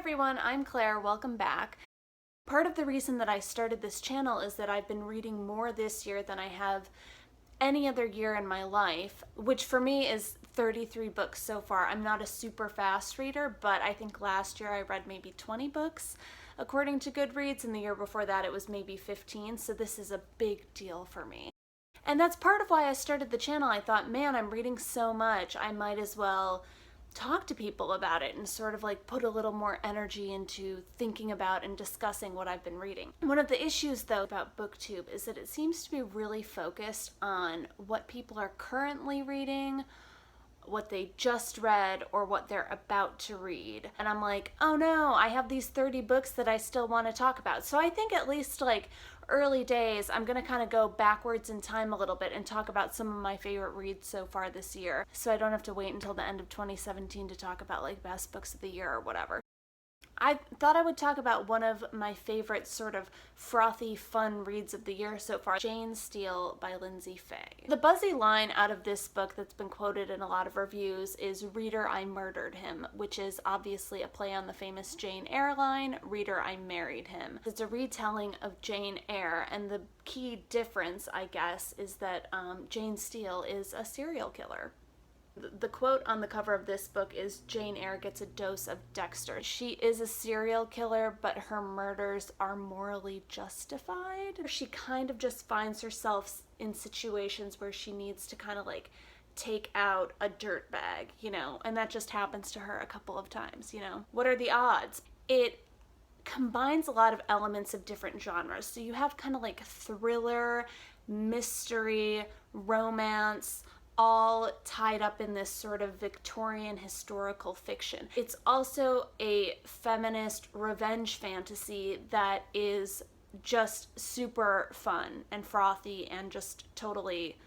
everyone, I'm Claire, welcome back. Part of the reason that I started this channel is that I've been reading more this year than I have any other year in my life, which for me is 33 books so far. I'm not a super fast reader, but I think last year I read maybe 20 books according to Goodreads, and the year before that it was maybe 15, so this is a big deal for me. And that's part of why I started the channel. I thought, man, I'm reading so much, I might as well talk to people about it and sort of like put a little more energy into thinking about and discussing what I've been reading. One of the issues though about BookTube is that it seems to be really focused on what people are currently reading, what they just read, or what they're about to read. And I'm like, oh no, I have these 30 books that I still want to talk about. So I think at least like early days, I'm gonna kind of go backwards in time a little bit and talk about some of my favorite reads so far this year, so I don't have to wait until the end of 2017 to talk about like best books of the year or whatever. I thought I would talk about one of my favorite sort of frothy, fun reads of the year so far, Jane Steele by Lyndsay Faye. The buzzy line out of this book that's been quoted in a lot of reviews is, "Reader, I murdered him," which is obviously a play on the famous Jane Eyre line, "Reader, I married him." It's a retelling of Jane Eyre, and the key difference, I guess, is that Jane Steele is a serial killer. The quote on the cover of this book is, "Jane Eyre gets a dose of Dexter." She is a serial killer, but her murders are morally justified. She kind of just finds herself in situations where she needs to kind of like take out a dirtbag, you know, and that just happens to her a couple of times, you know. What are the odds? It combines a lot of elements of different genres. So you have kind of like thriller, mystery, romance, all tied up in this sort of Victorian historical fiction. It's also a feminist revenge fantasy that is just super fun and frothy and just totally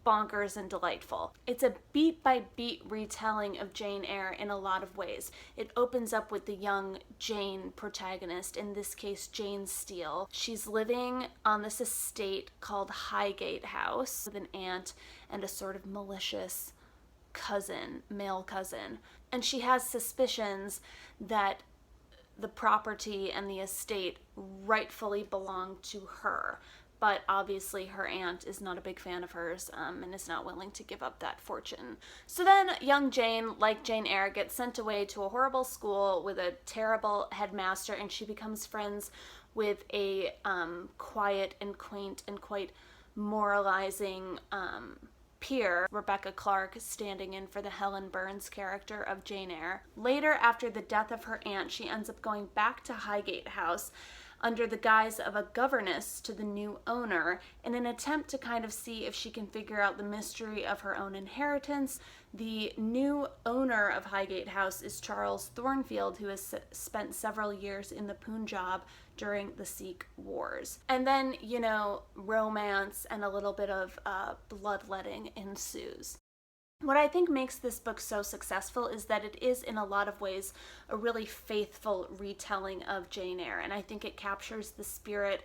bonkers and delightful. It's a beat-by-beat retelling of Jane Eyre in a lot of ways. It opens up with the young Jane protagonist, in this case Jane Steele. She's living on this estate called Highgate House with an aunt and a sort of malicious cousin, male cousin. And she has suspicions that the property and the estate rightfully belong to her. But obviously her aunt is not a big fan of hers and is not willing to give up that fortune. So then young Jane, like Jane Eyre, gets sent away to a horrible school with a terrible headmaster, and she becomes friends with a quiet and quaint and quite moralizing peer, Rebecca Clark, standing in for the Helen Burns character of Jane Eyre. Later, after the death of her aunt, she ends up going back to Highgate House under the guise of a governess to the new owner in an attempt to kind of see if she can figure out the mystery of her own inheritance. The new owner of Highgate House is Charles Thornfield, who has spent several years in the Punjab during the Sikh Wars. And then, you know, romance and a little bit of bloodletting ensues. What I think makes this book so successful is that it is, in a lot of ways, a really faithful retelling of Jane Eyre, and I think it captures the spirit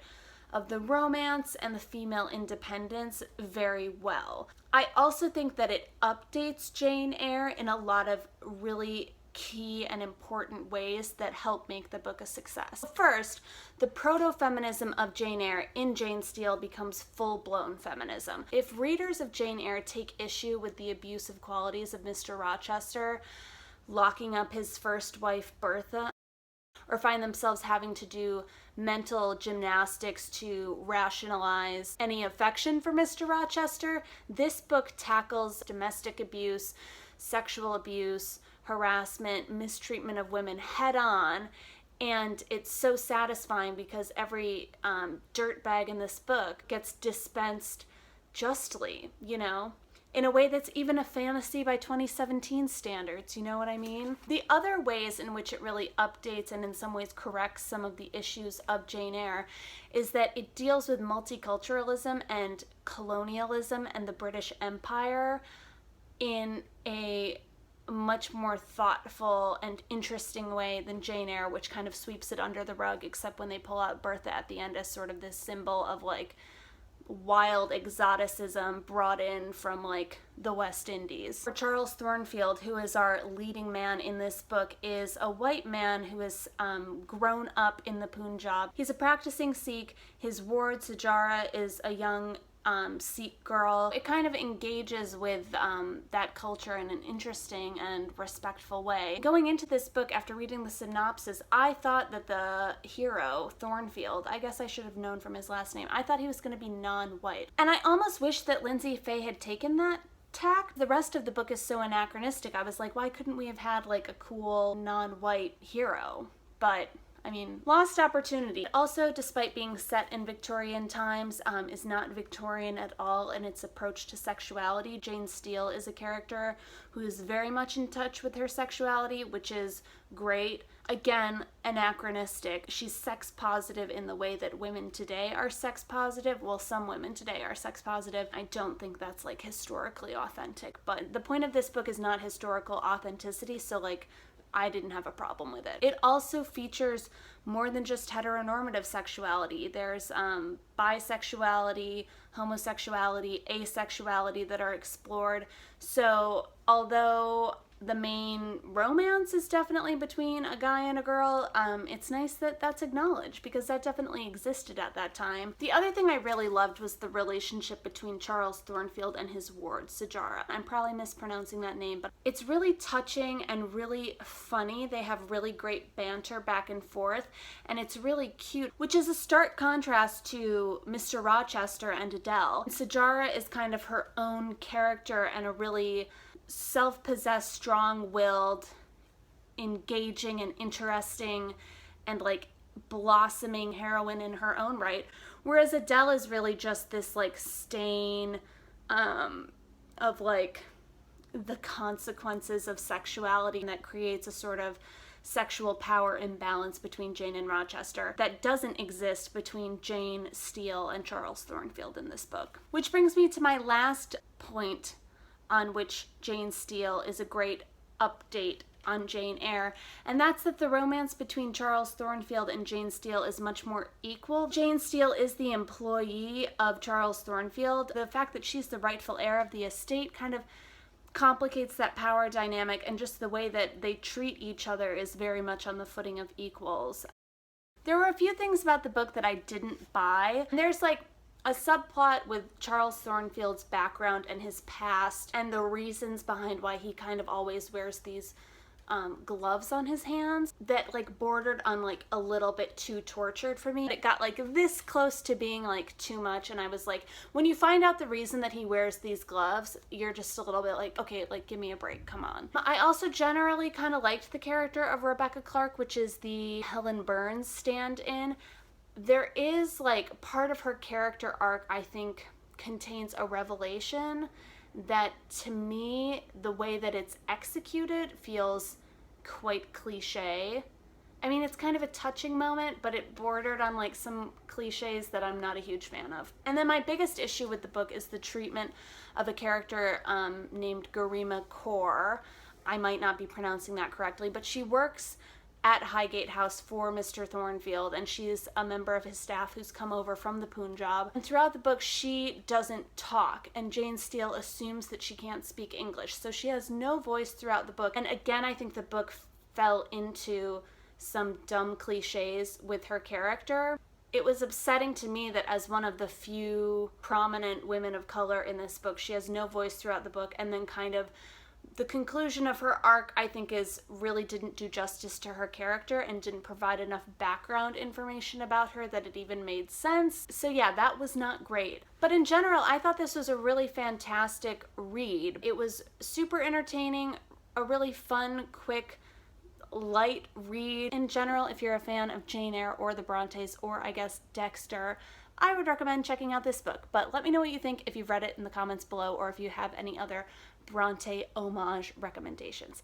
of the romance and the female independence very well. I also think that it updates Jane Eyre in a lot of really key and important ways that help make the book a success. First, the proto-feminism of Jane Eyre in Jane Steele becomes full-blown feminism. If readers of Jane Eyre take issue with the abusive qualities of Mr. Rochester, locking up his first wife Bertha, or find themselves having to do mental gymnastics to rationalize any affection for Mr. Rochester, this book tackles domestic abuse, sexual abuse, harassment, mistreatment of women head on, and it's so satisfying because every dirtbag in this book gets dispensed justly, you know, in a way that's even a fantasy by 2017 standards, you know what I mean? The other ways in which it really updates and in some ways corrects some of the issues of Jane Eyre is that it deals with multiculturalism and colonialism and the British Empire in a much more thoughtful and interesting way than Jane Eyre, which kind of sweeps it under the rug, except when they pull out Bertha at the end as sort of this symbol of like wild exoticism brought in from like the West Indies. Charles Thornfield, who is our leading man in this book, is a white man who has grown up in the Punjab. He's a practicing Sikh. His ward, Sajara, is a young Sikh girl. It kind of engages with that culture in an interesting and respectful way. Going into this book, after reading the synopsis, I thought that the hero, Thornfield, I guess I should have known from his last name, I thought he was going to be non-white. And I almost wish that Lyndsay Faye had taken that tack. The rest of the book is so anachronistic. I was like, why couldn't we have had like a cool non-white hero? But I mean, lost opportunity. Also, despite being set in Victorian times, is not Victorian at all in its approach to sexuality. Jane Steele is a character who is very much in touch with her sexuality, which is great. Again, anachronistic. She's sex positive in the way that women today are sex positive. Well, some women today are sex positive. I don't think that's like historically authentic, but the point of this book is not historical authenticity, so like I didn't have a problem with it. It also features more than just heteronormative sexuality. There's bisexuality, homosexuality, asexuality that are explored. So although the main romance is definitely between a guy and a girl, it's nice that that's acknowledged because that definitely existed at that time. The other thing I really loved was the relationship between Charles Thornfield and his ward, Sajara. I'm probably mispronouncing that name, but it's really touching and really funny. They have really great banter back and forth, and it's really cute, which is a stark contrast to Mr. Rochester and Adele. Sajara is kind of her own character and a really self-possessed, strong-willed, engaging and interesting and like blossoming heroine in her own right, whereas Adele is really just this like stain of like the consequences of sexuality that creates a sort of sexual power imbalance between Jane and Rochester that doesn't exist between Jane Steele and Charles Thornfield in this book. Which brings me to my last point on which Jane Steele is a great update on Jane Eyre, and that's that the romance between Charles Thornfield and Jane Steele is much more equal. Jane Steele is the employee of Charles Thornfield. The fact that she's the rightful heir of the estate kind of complicates that power dynamic, and just the way that they treat each other is very much on the footing of equals. There were a few things about the book that I didn't buy. There's like a subplot with Charles Thornfield's background and his past and the reasons behind why he kind of always wears these gloves on his hands that like bordered on like a little bit too tortured for me. It got like this close to being like too much, and I was like, when you find out the reason that he wears these gloves, you're just a little bit like, okay, like give me a break, come on. I also generally kind of liked the character of Rebecca Clark, which is the Helen Burns stand-in. There is like part of her character arc I think contains a revelation that to me, the way that it's executed feels quite cliche. I mean, it's kind of a touching moment, but it bordered on like some cliches that I'm not a huge fan of. And then my biggest issue with the book is the treatment of a character named Garima Kaur. I might not be pronouncing that correctly, but she works at Highgate House for Mr. Thornfield, and she's a member of his staff who's come over from the Punjab. And throughout the book, she doesn't talk, and Jane Steele assumes that she can't speak English, so she has no voice throughout the book. And again, I think the book fell into some dumb cliches with her character. It was upsetting to me that as one of the few prominent women of color in this book, she has no voice throughout the book, and then kind of the conclusion of her arc, I think, really didn't do justice to her character and didn't provide enough background information about her that it even made sense. So yeah, that was not great. But in general, I thought this was a really fantastic read. It was super entertaining, a really fun, quick, light read. In general, if you're a fan of Jane Eyre or the Brontes, or I guess Dexter, I would recommend checking out this book. But let me know what you think if you've read it in the comments below, or if you have any other Bronte homage recommendations.